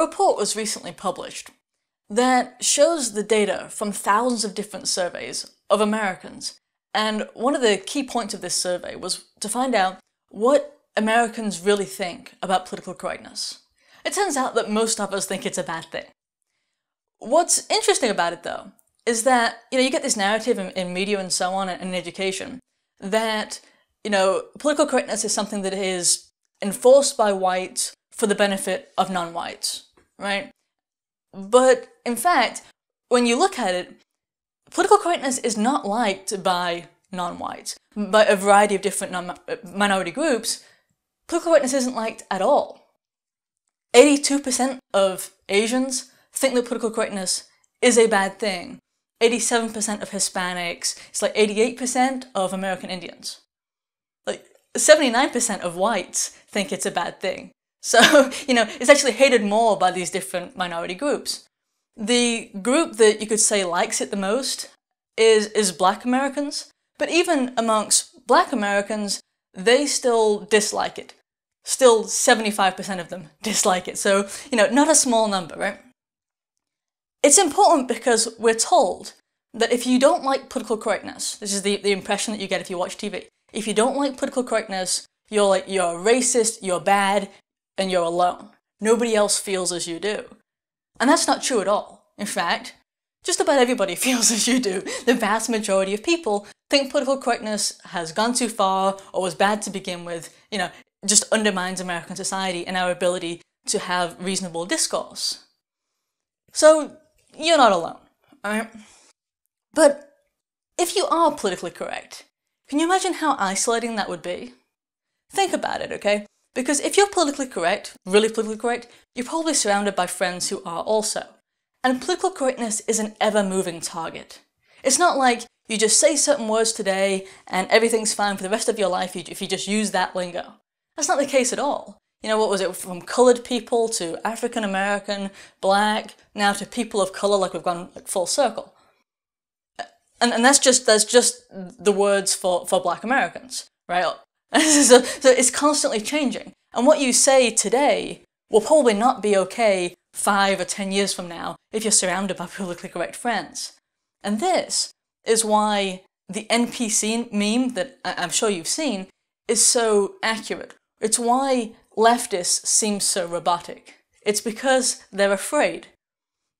report was recently published that shows the data from thousands of different surveys of Americans, and one of the key points of this survey was to find out what Americans really think about political correctness. It turns out that most of us think it's a bad thing. What's interesting about it, though, is that, you get this narrative in media and so on, and in education, that, political correctness is something that is enforced by whites for the benefit of non-whites, right? But, in fact, when you look at it, political correctness is not liked by non-whites. By a variety of different minority groups, political correctness isn't liked at all. 82% of Asians think that political correctness is a bad thing. 87% of Hispanics, it's like 88% of American Indians. Like 79% of whites think it's a bad thing. So, it's actually hated more by these different minority groups. The group that you could say likes it the most is Black Americans, but even amongst Black Americans, they still dislike it. Still 75% of them dislike it, so, not a small number, right? It's important because we're told that if you don't like political correctness, this is the impression that you get if you watch TV, if you don't like political correctness, you're a racist, you're bad, and you're alone. Nobody else feels as you do. And that's not true at all. In fact, just about everybody feels as you do. The vast majority of people think political correctness has gone too far or was bad to begin with, just undermines American society and our ability to have reasonable discourse. So, you're not alone, alright? But if you are politically correct, can you imagine how isolating that would be? Think about it, okay? Because if you're politically correct, really politically correct, you're probably surrounded by friends who are also. And political correctness is an ever-moving target. It's not like you just say certain words today and everything's fine for the rest of your life if you just use that lingo. That's not the case at all. What was it, from coloured people to African American, Black, now to people of colour, like we've gone full circle. And that's just the words for Black Americans, right? So it's constantly changing. And what you say today will probably not be okay 5 or 10 years from now if you're surrounded by politically correct friends. And this is why the NPC meme that I'm sure you've seen is so accurate. It's why leftists seem so robotic. It's because they're afraid.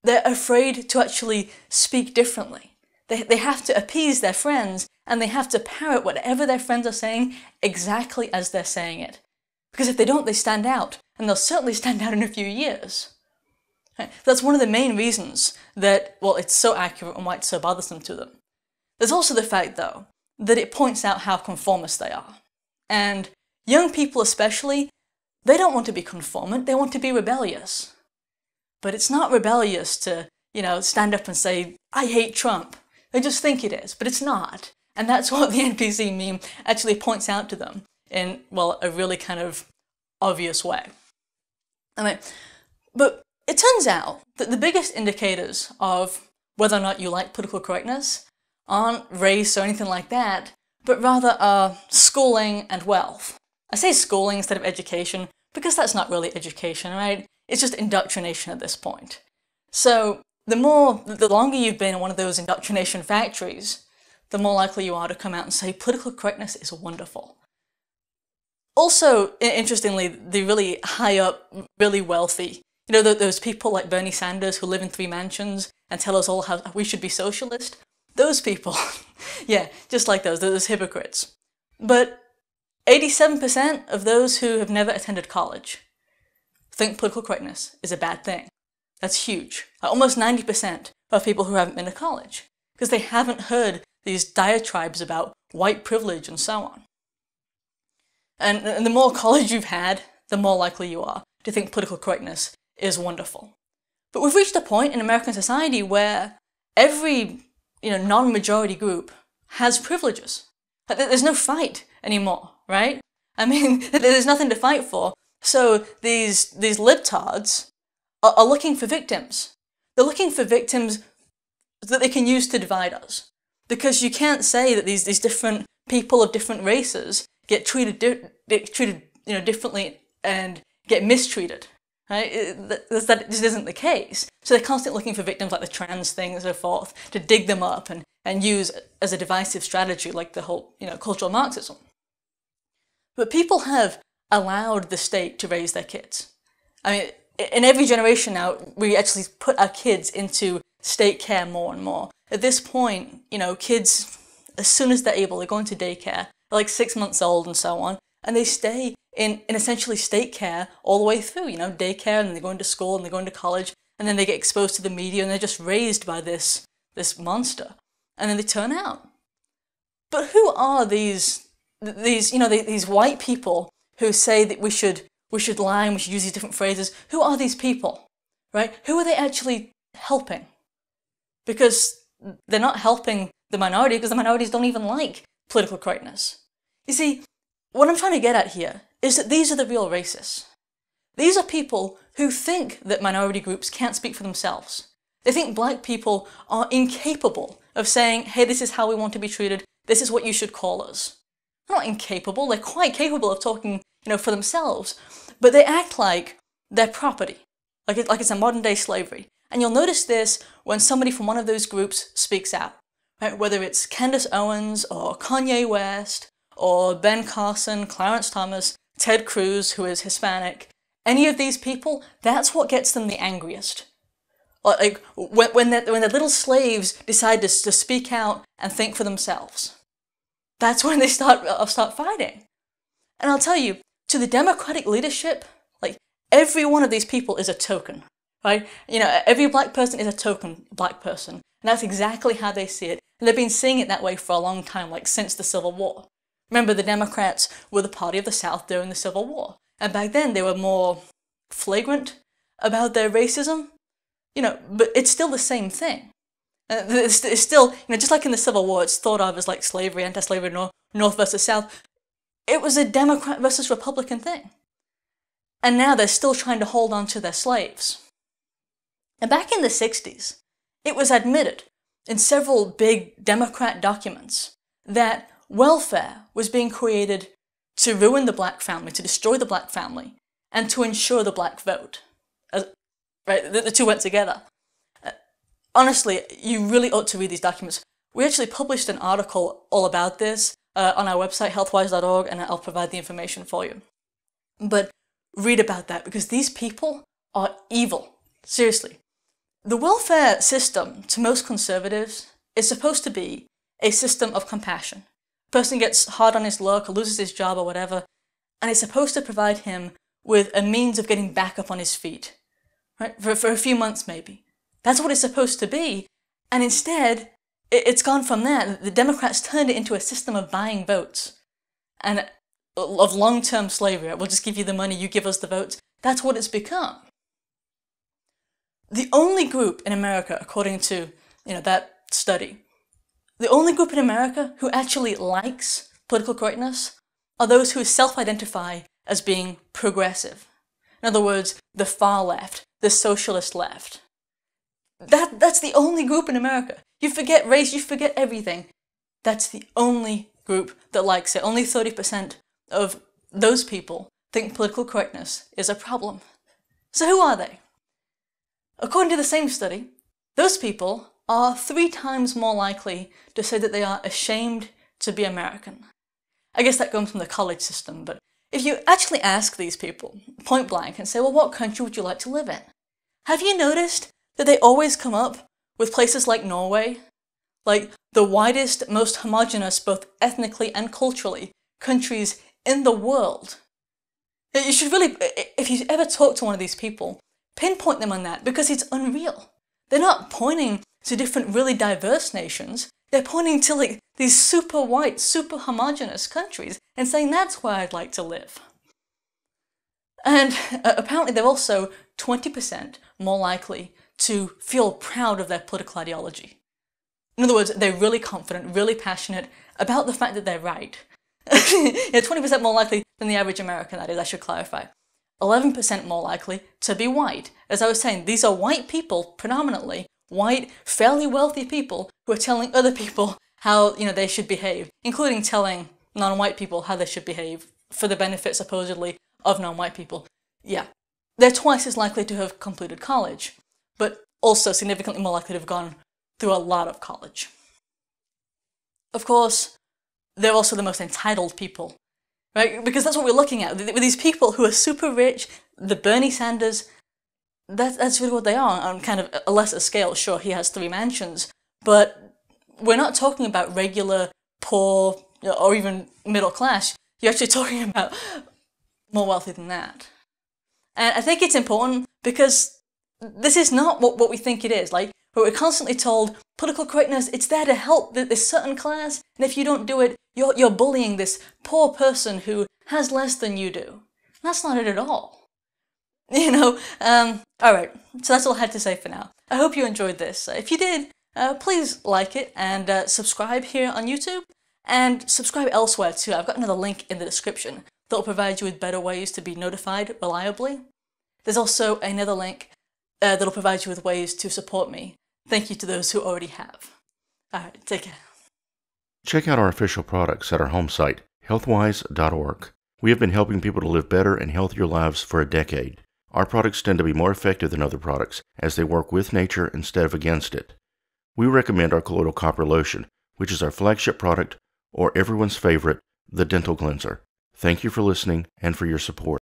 They're afraid to actually speak differently. They have to appease their friends, and they have to parrot whatever their friends are saying exactly as they're saying it. Because if they don't, they stand out, and they'll certainly stand out in a few years. That's one of the main reasons that, it's so accurate and why it's so bothersome to them. There's also the fact, though, that it points out how conformist they are. And young people especially, they don't want to be conformant, they want to be rebellious. But it's not rebellious to, stand up and say, I hate Trump. They just think it is, but it's not. And that's what the NPC meme actually points out to them in, a really kind of obvious way. But it turns out that the biggest indicators of whether or not you like political correctness aren't race or anything like that, but rather are schooling and wealth. I say schooling instead of education because that's not really education, right? It's just indoctrination at this point. So the longer you've been in one of those indoctrination factories, the more likely you are to come out and say political correctness is wonderful. Also, interestingly, the really high up, really wealthy, those people like Bernie Sanders who live in 3 mansions and tell us all how we should be socialist, those people, yeah, just like those hypocrites. But 87% of those who have never attended college think political correctness is a bad thing. That's huge. Almost 90% of people who haven't been to college, because they haven't heard these diatribes about white privilege and so on. And the more college you've had, the more likely you are to think political correctness is wonderful. But we've reached a point in American society where every non-majority group has privileges. There's no fight anymore, right? There's nothing to fight for. So these libtards are looking for victims. They're looking for victims that they can use to divide us. Because you can't say that these different people of different races get treated differently and get mistreated. right? That just isn't the case. So they're constantly looking for victims like the trans thing and so forth to dig them up and use as a divisive strategy like the whole, cultural Marxism. But people have allowed the state to raise their kids. I mean, in every generation now, we actually put our kids into state care more and more. At this point, kids, as soon as they're able, they go into daycare, they're like 6 months old and so on, and they stay in essentially state care all the way through, daycare, and they go into school and they go into college, and then they get exposed to the media and they're just raised by this monster. And then they turn out. But who are these white people who say that we should lie and we should use these different phrases? Who are these people, right? Who are they actually helping? Because they're not helping the minority, because the minorities don't even like political correctness. You see, what I'm trying to get at here is that these are the real racists. These are people who think that minority groups can't speak for themselves. They think black people are incapable of saying, hey, this is how we want to be treated, this is what you should call us. They're not incapable, they're quite capable of talking, for themselves, but they act like they're property, like it's a modern day slavery. And you'll notice this when somebody from one of those groups speaks out, right? Whether it's Candace Owens or Kanye West or Ben Carson, Clarence Thomas, Ted Cruz, who is Hispanic, any of these people, that's what gets them the angriest. Like when the little slaves decide to speak out and think for themselves. That's when they start fighting. And I'll tell you, to the Democratic leadership, like every one of these people is a token, right? Every black person is a token black person. And that's exactly how they see it. And they've been seeing it that way for a long time, like since the Civil War. Remember, the Democrats were the party of the South during the Civil War. And back then they were more flagrant about their racism, but it's still the same thing. It's still, just like in the Civil War, it's thought of as like slavery, anti-slavery, North versus South. It was a Democrat versus Republican thing. And now they're still trying to hold on to their slaves. And back in the 60s, it was admitted in several big Democrat documents that welfare was being created to ruin the black family, to destroy the black family, and to ensure the black vote. Right? The two went together. Honestly, you really ought to read these documents. We actually published an article all about this on our website, healthwise.org, and I'll provide the information for you. But read about that, because these people are evil. Seriously. The welfare system, to most conservatives, is supposed to be a system of compassion. A person gets hard on his luck or loses his job or whatever, and it's supposed to provide him with a means of getting back up on his feet, right? For a few months maybe. That's what it's supposed to be, and instead, it's gone from that. The Democrats turned it into a system of buying votes, and of long-term slavery. We'll just give you the money, you give us the votes. That's what it's become. The only group in America, according to that study, the only group in America who actually likes political correctness are those who self-identify as being progressive. In other words, the far left, the socialist left. That's the only group in America. You forget race, you forget everything. That's the only group that likes it. Only 30% of those people think political correctness is a problem. So who are they? According to the same study, those people are 3 times more likely to say that they are ashamed to be American. I guess that comes from the college system, but if you actually ask these people point blank and say, well, what country would you like to live in? Have you noticed that they always come up with places like Norway, like the widest, most homogenous, both ethnically and culturally, countries in the world? You should really, if you ever talk to one of these people, pinpoint them on that, because it's unreal. They're not pointing to different really diverse nations. They're pointing to like these super white, super homogenous countries and saying that's where I'd like to live. And apparently they're also 20% more likely to feel proud of their political ideology. In other words, they're really confident, really passionate about the fact that they're right. 20% more likely than the average American, that is, I should clarify. 11% more likely to be white. As I was saying, these are white people, predominantly white, fairly wealthy people who are telling other people how they should behave, including telling non-white people how they should behave for the benefit, supposedly, of non-white people. Yeah, they're twice as likely to have completed college, but also significantly more likely to have gone through a lot of college. Of course, they're also the most entitled people, right? Because that's what we're looking at. With these people who are super rich, the Bernie Sanders, that's really what they are on kind of a lesser scale. Sure, he has 3 mansions, but we're not talking about regular, poor, or even middle class. You're actually talking about more wealthy than that. And I think it's important because this is not what we think it is. Like, we're constantly told political correctness, it's there to help this certain class, and if you don't do it, you're bullying this poor person who has less than you do. That's not it at all. Alright, so that's all I had to say for now. I hope you enjoyed this. If you did, please like it and subscribe here on YouTube, and subscribe elsewhere too. I've got another link in the description that will provide you with better ways to be notified reliably. There's also another link that will provide you with ways to support me. Thank you to those who already have. Alright, take care. Check out our official products at our home site, healthwise.org. We have been helping people to live better and healthier lives for a decade. Our products tend to be more effective than other products as they work with nature instead of against it. We recommend our colloidal copper lotion, which is our flagship product, or everyone's favorite, the dental cleanser. Thank you for listening and for your support.